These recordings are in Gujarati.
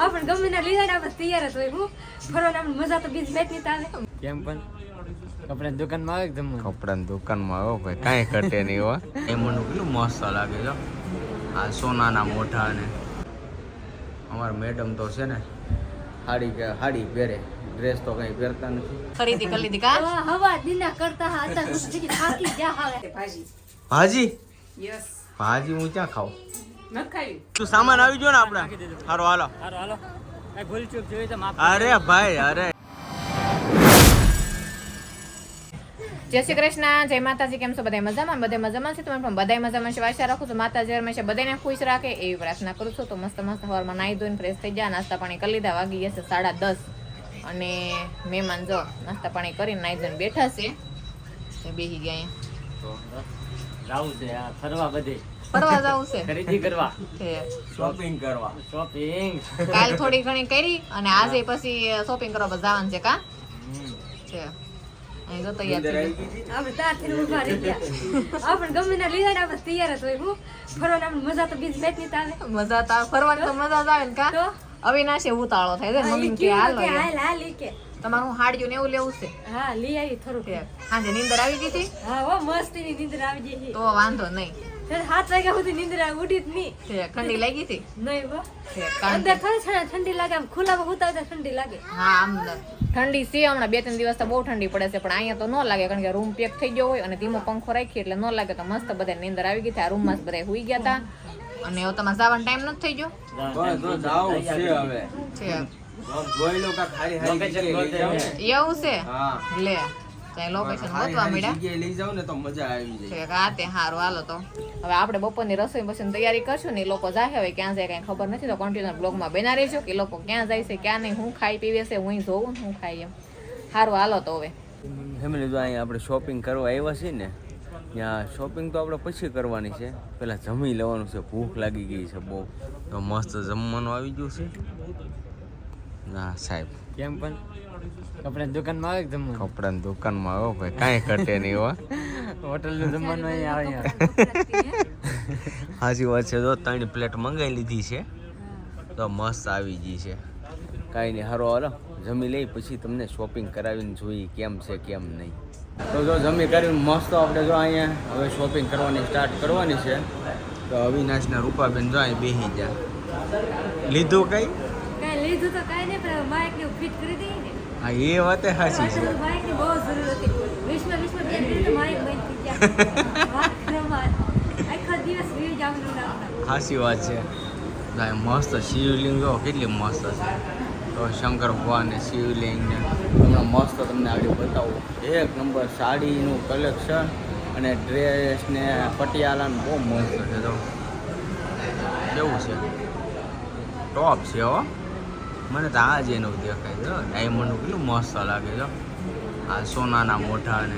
આપણ ગમે ના લીધા ને આપણે તૈયાર જ હોય. હું ફરવાની મજા તો બીજી બેઠ ની આવે. કેમ પણ કપડાની દુકાનમાં આવે કે જમવાનું? કપડાની દુકાનમાં આવ્યો ભાઈ, કાંઈ ઘટે નહીં હો. એ મને કેટલું મસ્ત લાગે છે આ સોનાના મોઢા. અને અમારા મેડમ તો છે ને હાડી પહેરે, ડ્રેસ તો કંઈ પહેરતા નથી. ખરીદી કરી લીધી કા? હવા દીના કરતા હા અત્યારે સુધી થાકી જા આવે. ભાજી યસ. ભાજી હું ક્યાં ખાઉં? ન ખાવી. તું સામાન આવી ગયો ને આપણા? હારો હાલો. હાલો હાલો, કઈ ભૂલ ચૂક જોઈ તો માફ. અરે ભાઈ અરે. જય શ્રી કૃષ્ણ, જય માતાજી. કેમ છો બધા? મજામાં? બધા મજામાં છે? તમે પણ બધા મજામાં છે? આશા રાખું છું માતાજી હંમેશા બધાને ખુશ રાખે એવી પ્રાર્થના કરું છું. તો મસ્ત સવારમાં નાહી ધોઈને ફ્રેશ થઈ ગયા, નાસ્તા પાણી કરી લીધા. વાગી ગયા છે 10:30 અને મહેમાન જો નાસ્તા પાણી કરીને નાહી ધોઈને બેઠા છે. બેસી ગયા જાવું છે આ ફરવા, બધે ફરવા જવું છે, ખરીદી કરવા, શોપિંગ કરવા. શોપિંગ. કાલ થોડી ઘણી કરી અને આજે પછી શોપિંગ કરવા જવાનું છે કા? છે અહીં તો તૈયાર થઈ ગઈ. આપણે તારથી ઊભા રહી ગયા. આપણ ગમે ના લીધા ને આપણે તૈયાર જ હોય. હું ફરવાની મજા તો બીજી બેઠ ની આવે. મજા તો ફરવાની તો મજા જ આવે ને કા? અવિનાશે ઉતાળો થાય છે મમ્મી કે હાલો હાલ કે તમારું હાડ્યું ને એવું લેવું છે? હા લઈ આવી થોડુંક. હાજે નીંદર આવી ગઈ હતી? હા હો મસ્ત ની નીંદર આવી ગઈ છે. તો વાંધો નહીં. 7 વાગ્યા સુધી નીંદર ઉઠી જ નહીં. ઠંડી લાગી હતી? નહીં હો. કારણ અંદર થોડી ઠંડી લાગે, આમ ખુલ્લામાં હુતા તો ઠંડી લાગે. હા આમ ઠંડી છે હમણાં 2-3 દિવસ તો બહુ ઠંડી પડે છે, પણ અહીંયા તો ન લાગે કારણ કે રૂમ પેક થઈ ગયો હોય અને ધીમો પંખો રાખી એટલે ન લાગે. તો મસ્ત બધા નીંદર આવી ગઈ હતી. આ રૂમમાં જ બધા સુઈ ગયા હતા. અને હવે તમારે જવાનો ટાઈમ નથી થઈ ગયો એવું છે? લે ત્યાં લોકેશન ગોતવા મળ્યા. રાતે સારું હાલો. તો હવે આપણે બપોરની રસોઈ પછી તૈયારી કરશું ને. એ લોકો જાય હવે ક્યાં જાય કઈ ખબર નથી. તો કન્ટિન્યુ બ્લોગમાં બના રહેજો કે લોકો ક્યાં જાય છે ક્યાં નહીં, હું ખાઈ પીવે છે, હું જોઉં હું ખાઈ એમ. સારું હાલો. તો હવે ફેમિલી જો અહીંયા આપણે શોપિંગ કરવા આવ્યા છીએ ને, ત્યાં શોપિંગ તો આપણે પછી કરવાની છે, પહેલાં જમી લેવાનું છે. ભૂખ લાગી ગઈ છે બહુ. તો મસ્ત જમવાનું આવી ગયું છે. ના સાહેબ કેમ પણ કપડાની દુકાનમાં આવે કે જમવાનું? કપડાની દુકાનમાં આવ્યો ભાઈ, કાંઈ ઘટે નહીં હો. હોટલનું જમવાનું અહીં આવે. સાચી વાત છે. જો 3 પ્લેટ મંગાવી લીધી છે તો મસ્ત આવી ગઈ છે. કાંઈ નહીં, સારું હાલો જમી લઈ પછી તમને શોપિંગ કરાવીને જોઈએ કેમ છે કેમ નહીં. તો જો જમી કરીને મસ્ત આપણે જો અહીંયા હવે શોપિંગ કરવાની સ્ટાર્ટ કરવાની છે. તો અવિનાશના રૂપાબેન જો અહીં બેસી ગયા. લીધું કઈ? કાંઈ લીધું તો કાંઈ નહીં, પણ બાઇક ને ફિટ કરી દઈએ ને. હા એ વાતે સાચી છે. બાઇક ની બહુ જરૂર હતી. વિશ્વ બેન કરી તો મારી બંધ થઈ ગયા. આખો દિવસ વીજ આવવાનું રાખતા. સાચી વાત છે. મસ્ત શિવલિંગ જો કેટલી મસ્ત છે. તો શંકર ભગવાન ને શિવલિંગ ને હમણાં મસ્ત તમને આગળ બતાવું. 1 નંબર સાડીનું કલેક્શન અને ડ્રેસ ને પટિયાલા બહુ મસ્ત છે. તો કેવું છે, ટોપ છે હો. મને તો આ જ એનું દેખાય છે. ડાયમંડનું કેટલું મસ્ત લાગે છે. આ સોનાના મોઢા ને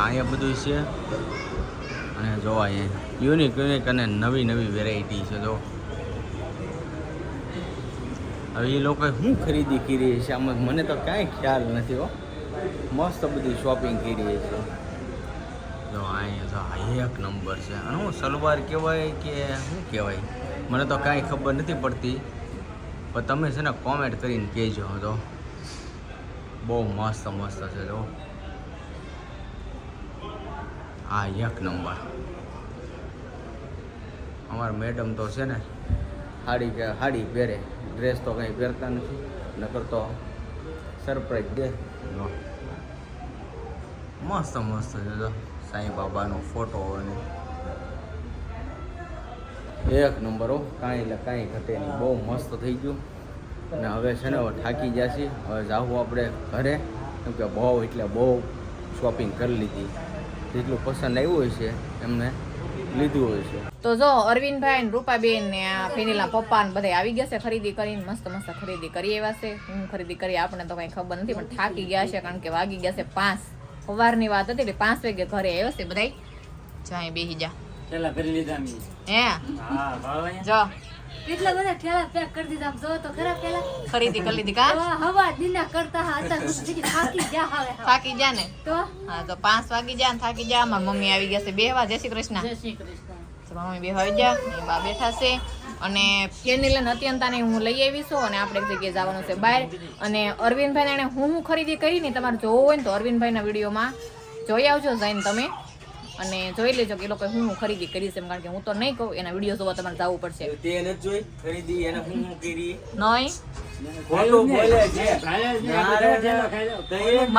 અહીંયા બધું છે. અને જોવા અહીંયા યુનિક અને નવી વેરાયટી છે. જો હવે એ લોકોએ શું ખરીદી કરી છે આમાં મને તો કાંઈ ખ્યાલ નથી હો. મસ્ત બધી શોપિંગ કરી છે. જો અહીંયા જો 1 નંબર છે. અને હું સલવાર કહેવાય કે શું કહેવાય મને તો કાંઈ ખબર નથી પડતી, પણ તમે છે ને કોમેન્ટ કરીને કહેજો. તો બહુ મસ્ત છે. જો આ 1 નંબર. અમારા મેડમ તો છે ને હાડી પહેરે, ડ્રેસ તો કંઈ પહેરતા નથી. નકર તો સરપ્રાઈઝ દે. મસ્ત છે. જો સાંઈ બાબાનો ફોટો અને 1 નંબર હો. કાંઈ ઘટે નહીં. બહુ મસ્ત થઈ ગયું. અને હવે છે ને થાકી ગયા છીએ. હવે જાવું આપણે ઘરે, કેમ કે બહુ શોપિંગ કરી લીધી. જેટલું પસંદ આવ્યું હોય છે એમને લીધું હોય છે. તો જો અરવિંદભાઈ ને રૂપાબેન ને આ ફેનીલા પપ્પા ને બધા આવી ગયા છે ખરીદી કરીને. મસ્ત ખરીદી કરી આવ્યા છે. હું ખરીદી કરી આપણને તો કઈ ખબર નથી, પણ થાકી ગયા છે કારણ કે વાગી ગયા છે 5. સવારની વાત હતી એટલે 5 વાગે ઘરે આવ્યા છે બધા. જાય બેસી જા પેલા કરી લીધા મી. હે હા ભાવ જો એટલા બધા ઠેલા પેક કરી દીધા. આમ જો તો ખરા પેલા ખરીદી કરી લીધી કા? હવા દીના કરતા હા અત્યારે સુધી થાકી જા આવે. થાકી જા ને? તો હા તો 5 વાગી જા ને થાકી જા. મારી મમ્મી આવી ગયા છે બેહવા. જય શ્રી કૃષ્ણ. જય શ્રી કૃષ્ણ. મમ્મી બેહવા આવી ગયા. એ બા બેઠા છે અને ફેરની લઈને અત્યંતાને હું લઈ આવી છું અને આપણે એક જગ્યાએ જવાનું છે બહાર. અને અરવિંદભાઈને એણે હું ખરીદી કરી ને તમારે જોવું હોય ને તો અરવિંદભાઈના વિડીયોમાં જોઈ આવજો જઈને તમે અને જોઈ લેજો કે એ લોકો હું ખરીદી કરી છે. કારણ કે હું તો નહીં કહું, એના વિડીયો જોવા તમારે જવું પડશે. તે એને જોઈ ખરીદી એને હું કરી નહીં ખોટું બોલે છે.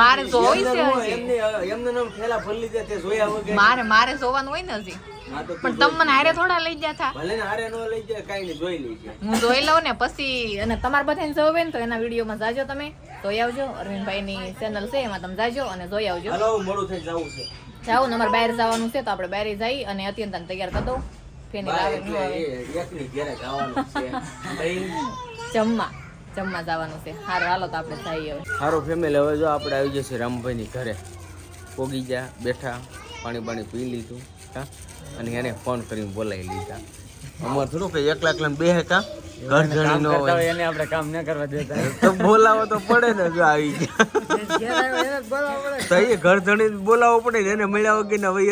મારે જોઈ છે હજી. એમને નામ થેલા ભરી દે તે જોયા વગર મારે જોવાનું હોય ને હજી. હા તો પણ તમે મને હારે થોડા લઈ ગયા હતા. ભલે ને હારે નો લઈ જાય કાઈ ને જોઈ લઈ છે. હું જોઈ લઉં ને પછી. અને તમારે બધાને જોવે ને તો એના વિડીયોમાં જાજો, તમે જોઈ આવજો. અરવિંદભાઈની ચેનલ છે એમાં તમે જાજો અને જોઈ આવજો. હાલો મોડું થઈ જવું છે. જાઓ ને અમારે બહાર જવાનું છે તો આપણે બહાર જઈ અને અત્યંત તૈયાર કરી દઉં. ફેની લાવે ન આવે. એકની ઘરે જવાનું છે. જમવા જવાનું છે. સારું હાલો તો આપણે જઈએ હવે. સારું ફેમિલી, હવે જો આપણે આવી જશે રામભાઈની ઘરે. પોગી ગયા, બેઠા, પાણી પી લીધું હા, અને એને ફોન કરીને બોલાવી લીધા. અમારે થોડું કે એકલા એકલા બે કા ઘર જણી નો હોય એને આપણે કામ ન કરવા દેતા. તો બોલાવો તો પડે ને. જો આવી ગયા તો એ ઘર જણી બોલાવવો પડે ને. એને મળ્યા વગર ને હવે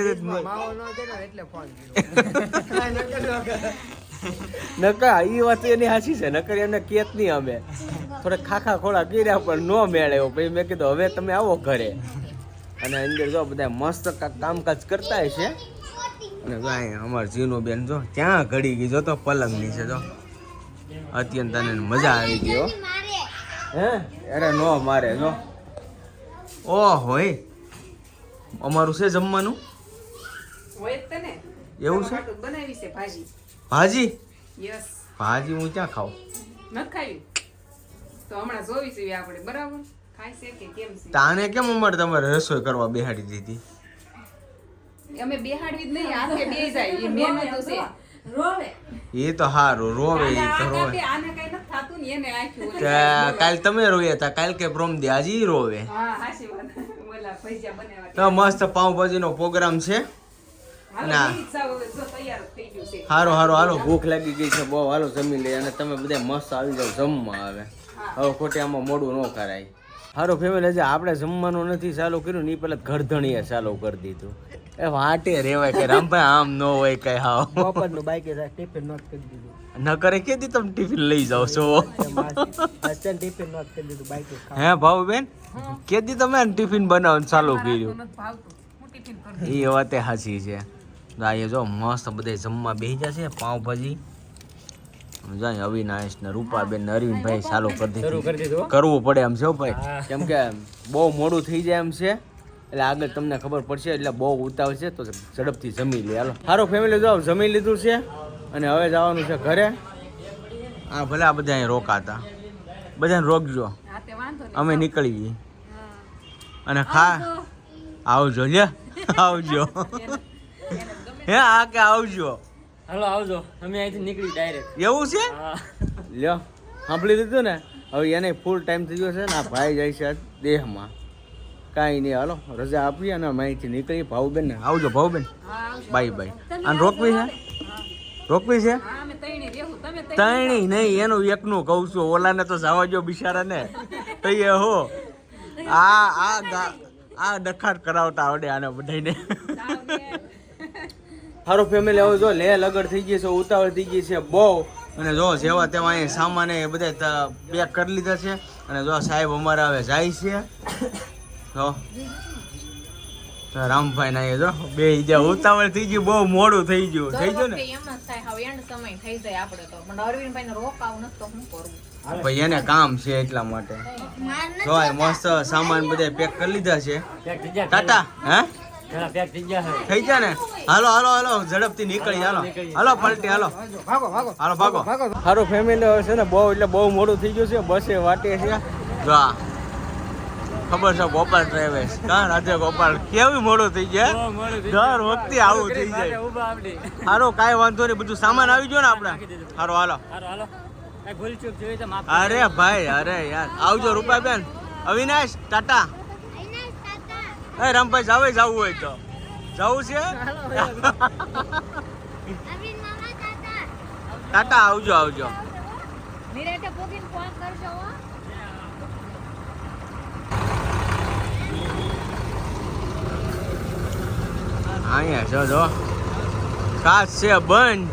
નકર એ વાત એની હાચી છે. નકર એને કેત નહીં અમે થોડા ખાખા ખોળા કર્યા પણ નો મેળ્યો. પછી મેં કીધું હવે તમે આવો ઘરે. અને અંદર જો બધા મસ્ત કામકાજ કરતા છે. અને જો અહીંયા અમાર જીનો બેન જો ત્યાં ઘડી ગઈ, જો તો પલંગની છે. જો અત્યંત તને મજા આવી ગઈ હો. હે અરે નો મારે જો ઓ હોય અમારું છે જમવાનું એવું છે. બનાવી છે ભાજી. ભાજી યસ. ભાજી હું ક્યાં ખાઉં? ન ખાવી તો હમણાં જોવી છે આપણે. બરાબર ખાય છે કે કેમ છે? તાને કેમ અમારે તમારે રસોઈ કરવા બેહાડી દીધી? અમે બેહાડવી જ નહીં, હાથે બે જાય. એ મહેનત છે. રોવે એ તો હારું રોવે. એ તો રોવે. આને કઈ નથી થાતું ને એને આખ્યું. કાલ તમે રોયા હતા, કાલ કે પ્રોમ દે આજે ઈ રોવે. હા હાચી વાત. બોલા ભજીયા બનાવવા. તો મસ્ત પાઉંભાજી નો પ્રોગ્રામ છે. હાલો ના. બેસી જ જાઓ, જો તૈયાર જ થઈ ગયું છે. હારો હાલો ભૂખ લાગી ગઈ છે બહુ. હાલો જમી લે અને તમે બધા મસ્ત આવી જાવ જમવા. આવે હવે ખોટે આમાં મોડું ન કરાય. હારો ફેમિલી, હજી આપણે જમવાનું નથી ચાલુ કર્યું ને એ પેલા ઘરધણીએ ચાલુ કરી દીધું. એ વાટે રેવાય કે રામભાઈ આમ ન હોય કઈ. હાવ બપોરનું બાઈકે ટિફિન નોટ કરી દીધું. ન કરે કેદી તમે ટિફિન લઈ જાવ છો? અત્યારે ટિફિન નોટ કરી દીધું બાઈકે. હે ભાવ બેન કેદી તમે ટિફિન બનાવવાનું ચાલુ કર્યું? નથી ભાવતું. હું ટિફિન કરી એ વાતે સાચી છે. આ જો મસ્ત બધા જમવા બેસી જશે. પાઉંભાજી જાય અવિનાશ ને રૂપાબેન ને અરવિંદભાઈ ચાલુ કરી શરૂ કરી દીધું. દીધું હો. કરવું પડે એમ છે હો ભાઈ. કેમ કે બહુ મોડું થઈ જાય એમ છે. એટલે આગળ તમને ખબર પડશે. એટલે બહુ ઉતાવળ છે તો ઝડપથી જમી લે. હાલો સારું ફેમિલી, જો જમી લીધું છે અને હવે જવાનું છે ઘરે. હા ભલે આ બધા અહીં રોકાતા, બધાને રોકજો. હાથે વાંધો નહીં. અમે નીકળી ગઈ અને આવજો લે આવજો. હે આ કે આવજો. હાલો આવજો, અમે અહીંથી નીકળી ડાયરેક્ટ. એવું છે? હા લ્યો સાંભળી દીધું ને. હવે એને ફૂલ ટાઈમ થઈ ગયો છે ને. આ ભાઈ જાય છે દેહમાં. કાંઈ નહીં, હાલો રજા આપીએ અને અમે અહીંથી નીકળી. ભાવબેન ને આવજો. ભાવબેન બાય બાય. અને રોકવી છે? રોકવી છે? હા અમે તૈણી રહેવું. તમે તણી નહીં, એનું એકનું કહું છું. ઓલાને તો જવા જો બિચારાને. તઈ હો આ ડખાટ કરાવતા આવડે આને બધાને. સારું ફેમિલી, હવે જો લે લગડ થઈ ગઈ છે, ઉતાવળ થઈ ગઈ છે બહુ. અને જો જેવા તેવા અહીંયા સામાન એ બધા પેક કરી લીધા છે. અને જો સાહેબ અમારા હવે જાય છે. જો રામભાઈ ના જો બે જ્યાં ઉતાવળ થઈ ગયું, બહુ મોડું થઈ ગયું. થઈ ગયું ને એમ જ થાય. હવે એન્ડ સમય થઈ જાય આપણે તો. પણ અરવિંદભાઈને રોકાવું નથી તો શું કરવું? ભાઈ એને કામ છે એટલા માટે. જો આ મસ્ત સામાન બધા પેક કરી લીધા છે. પેક થઈ ગયા. ટાટા હે ઘણા પેક થઈ ગયા છે. થઈ ગયા ને? હાલો હાલો હાલો ઝડપથી નીકળી. હાલો હાલો પલટી હાલો હાલો ભાગો. સારું ફેમિલી, હવે છે ને બહુ એટલે બહુ મોડું થઈ ગયું છે. બસે વાટે છે. જો આ ખબર છે ગોપાલ ટ્રાવેલ્સ કા રાજે ગોપાલ કેવું મોડું થઈ ગયા. બહુ મોડું થઈ દર વખતે આવું થઈ જાય. ઊભા આપડી. સારું કાંઈ વાંધો નહીં, બધું સામાન આવી ગયો ને આપણે. સારું હાલો. હાલો હાલો, કઈ ભૂલ ચૂક જોઈ તો માફ અરે ભાઈ અરે યાર આવજો રૂપાબેન. અવિનાશ ટાટા. એ રામભાઈ જાવે જવું હોય તો જવું છે. ટાટા આવજો આવજો. નિરેટે પોગીને ફોન કરજો હો. અહીંયા જો જો કાચ છે બંધ.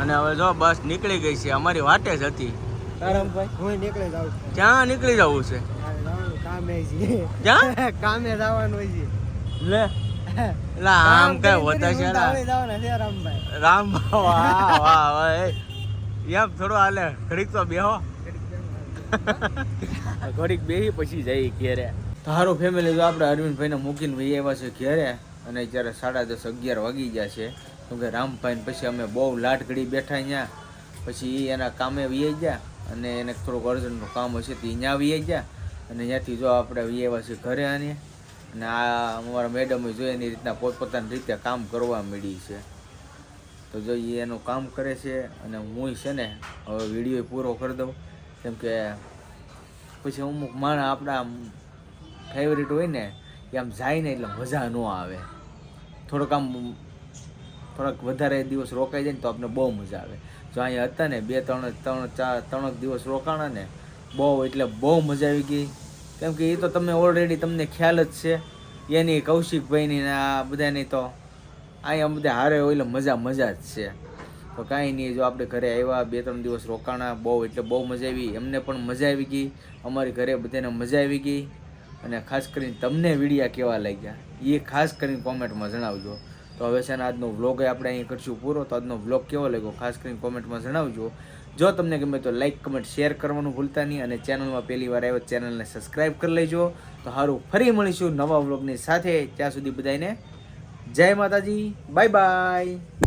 અને હવે જો બસ નીકળી ગઈ છે, અમારી વાટે જ હતી. રામભાઈ હું નીકળી જાઉં છું. ક્યાં નીકળી જવું છે? જવાનું કામે છે. ક્યાં? કામે જવાનું હોય છે. લે એટલે આમ કઈ હોતા છે જવાના છે રામભાઈ. રામ વાહ વાહ વાહ એમ થોડો હાલે ઘડીક તો બેહો ઘડીક બેહી પછી જઈ ઘેરે. તારું ફેમિલી જો આપણે અરવિંદભાઈને મૂકીને ભાઈ આવ્યા છે ઘેરે અને અત્યારે 10:30 11 વાગી ગયા છે. કેમ કે રામભાઈને પછી અમે બહુ લાટ ઘડી બેઠા અહીંયા, પછી એના કામે વી ગયા અને એને થોડુંક અર્જન્ટનું કામ હશે તો ત્યાં વી ગયા અને ત્યાંથી જો આપણે વી આવ્યા છીએ ઘરે આને. અને આ અમારા મેડમે જો એની રીતના પોતપોતાની રીતે કામ કરવા માંડી છે. તો જો એ એનું કામ કરે છે અને હું છે ને હવે વિડીયો પૂરો કરી દઉં, કેમ કે પછી અમુક માણસ આપણા ફેવરેટ હોય ને એ આમ જાય ને એટલે મજા ન આવે. થોડાક વધારે દિવસ રોકાઈ જાય ને તો આપણે બહુ મજા આવે. જો અહીંયા હતા ને 3 દિવસ રોકાણા ને બહુ એટલે બહુ મજા આવી ગઈ. કેમ કે એ તો તમે ઓલરેડી તમને ખ્યાલ જ છે એની, કૌશિકભાઈની ને આ બધાની તો અહીંયા બધા હારે હોય એટલે મજા જ છે. તો કાંઈ નહીં, જો આપણે ઘરે આવ્યા 2-3 દિવસ રોકાણા બહુ એટલે બહુ મજા આવી. એમને પણ મજા આવી ગઈ, અમારી ઘરે બધાને મજા આવી ગઈ. અને ખાસ કરીને તમને વિડીયા કેવા લાગ્યા એ ખાસ કરીને કોમેન્ટમાં જણાવજો. તો હવે છે ને આજનો વ્લોગ આપણે અહીં કરશું પૂરો. તો આજનો વ્લોગ કેવો લાગ્યો ખાસ કરીને કોમેન્ટમાં જણાવજો. જો તમને ગમે તો લાઈક કમેન્ટ શેર કરવાનું ભૂલતા નહીં અને ચેનલમાં પહેલી વાર આવ્યો ચેનલને સબસ્ક્રાઈબ કરી લેજો. તો સારું, ફરી મળીશું નવા વ્લોગની સાથે. ત્યાં સુધી બધાને જય માતાજી, બાય બાય.